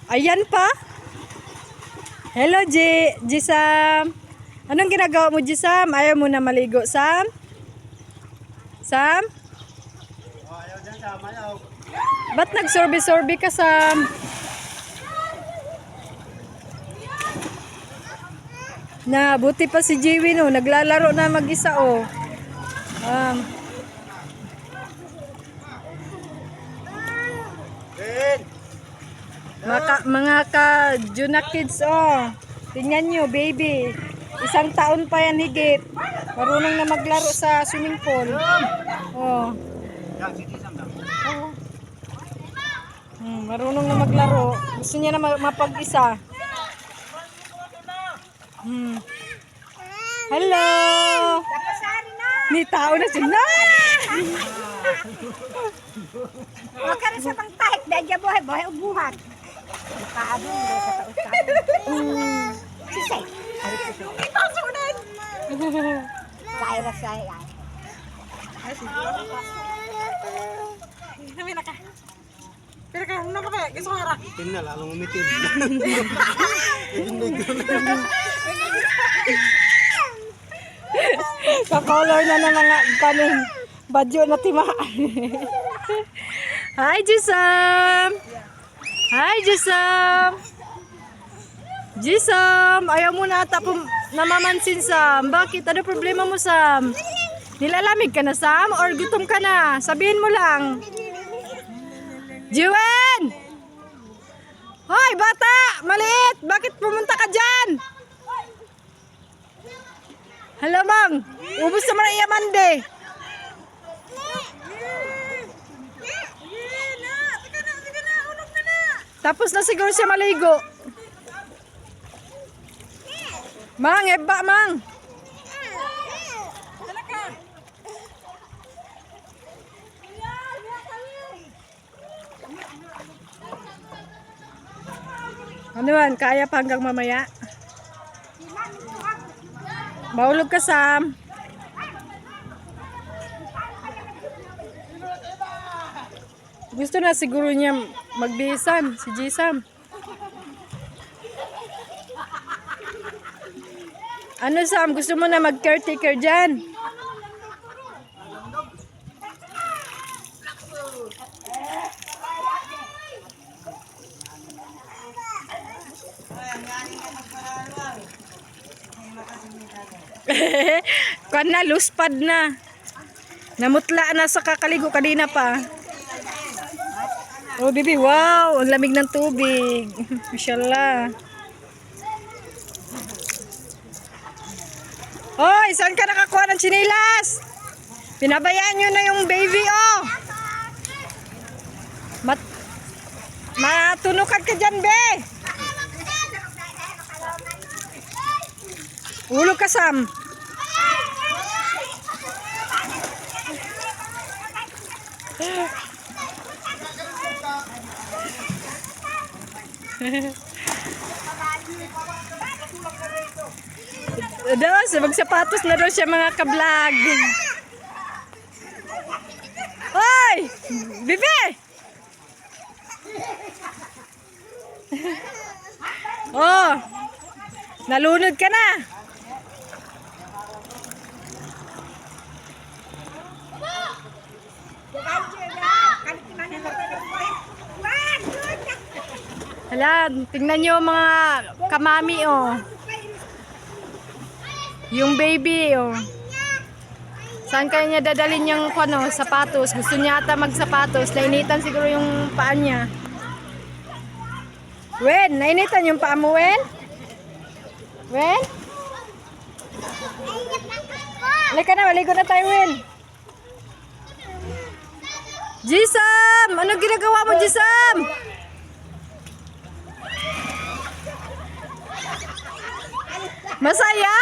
Ayan pa. Hello, Jisam. Anong ginagawa mo, Jisam? Ayaw mo na maligo, Sam? Sam? Ayaw dyan, Sam. Ayaw. Ba't nagsorbe-sorbe ka, Sam? Na, buti pa si Jiwi, no. Naglalaro na mag-isa, oh. Mga ka-Juna kids, oh. Tingnan nyo, baby. 1 taon pa yan higit. Marunong na maglaro sa swimming pool. Oh. Marunong na maglaro. Gusto niya na mapag-isa. Hello! Ni tao na sila! Huwag ka rin sa pang tahit. Dahil buhay ubuhan. Kaabing mo sa taos-taos. Sisay. Ito ang sunod. Say. Kami na ka. Pero ka, ano ka ba? Gusto ko harap. Itim na, lalong umitim. Ka-color na ng mga kanin. Badyo na tima. Hi, Jisam! Hi, Jisam! Jisam! Ayaw mo na ata namamansin, Sam. Bakit? Ano problema mo, Sam? Nilalamig ka na, Sam? Or gutom ka na? Sabihin mo lang. Jiwen! Hoy, bata! Maliit! Bakit pumunta ka dyan? Hello, Mang! Ubus naman ang iyamande. Tapos na siguro siya maligo. Mang, eba, Mang! Ano yan? Kaya pa hanggang mamaya? Mahulog ka, Sam. Gusto na siguro niya magbihisan, si Jisam. Ano, Sam? Gusto mo na mag-caretaker dyan? Kuan na, luspad na. Namutla na sa kakaligo kanina pa. Oh, baby, wow! Ang lamig ng tubig. Mashallah. Hoy, saan ka nakakuha ng chinilas? Pinabayaan nyo na yung baby, oh! Matunukan ka dyan, be! Ulog ka, Sam. Magsapatos na daw siya, mga ka-vlog. Hoy! Bibi! Oh! Nalunod ka na. Hala, tingnan nyo mga kamami, oh. Yung baby, oh. Saan kaya niya dadalhin yung sapatos? Gusto niya ata magsapatos. Nainitan siguro yung paa niya. Wen, nainitan yung paa mo, Wen? Wen? Halika na, maligo na tayo, Wen. Jisam! Ano ginagawa mo, Jisam? Masaya?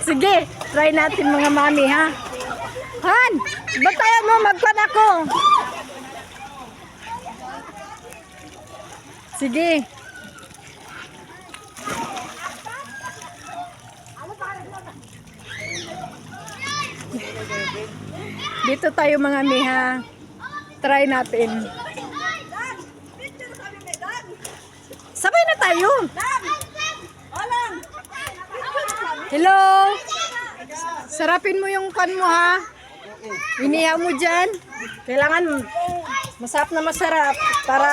Sige, try natin mga mami, ha? Han, batayan mo, magpan ako. Sige. Dito tayo mga miha. Try natin. Sabay na tayo. Hello. Sarapin mo yung pan mo ha. Inihaw mo dyan. Kailangan masarap na masarap para...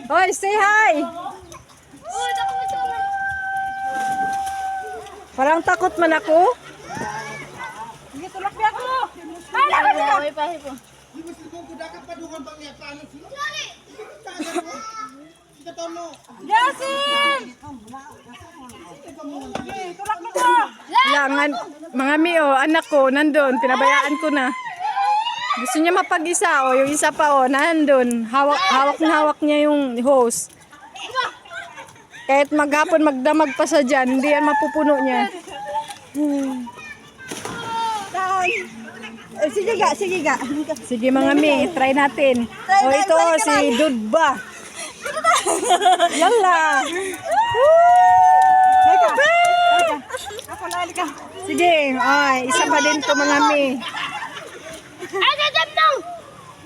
Hoy, say hi. Parang takot man ako. Kailangan, mga mio, anak ko, nandun, pinabayaan ko na. Gusto niya mapag-isa, o yung isa pa, o, nandun. Hawak na hawak niya yung hose. Kahit maghapon, magdamag pa sa dyan, hindi yan mapupuno niya. Sige ga, sige ga. Sige mga mi, try natin. O ito, si Dudba. Yalla! Ako lali ka. Sige, ay, isa pa din to mga mi.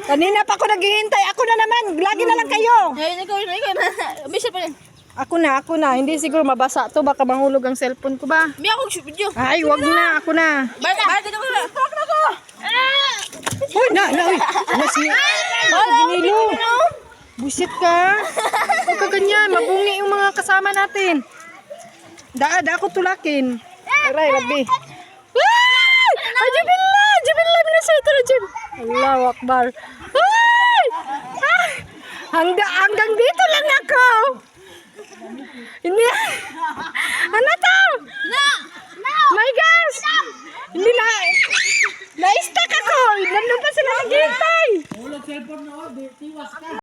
Kanina pa ako naghihintay, ako na naman, lagi na lang kayo. Ikaw na. Bisa pa rin. Ako na, hindi siguro mabasa to, baka mahulog ang cellphone ko ba? May ako shoot video. Ay, wag na, ako na. Barka ko na. Talk na ko. Hoy, uy, ginilo. Busit ka. Huwag ka ganyan, mabungi yung mga kasama natin. Da ako tulakin. Aray, Rabbi. Ay, Jubillah, minasayto. Allahu Akbar. Ay! Hanggang dito lang ako. Hindi. Ano to? My gosh! Hindi na. Na-stuck ako. Nandun pa sila naghihintay.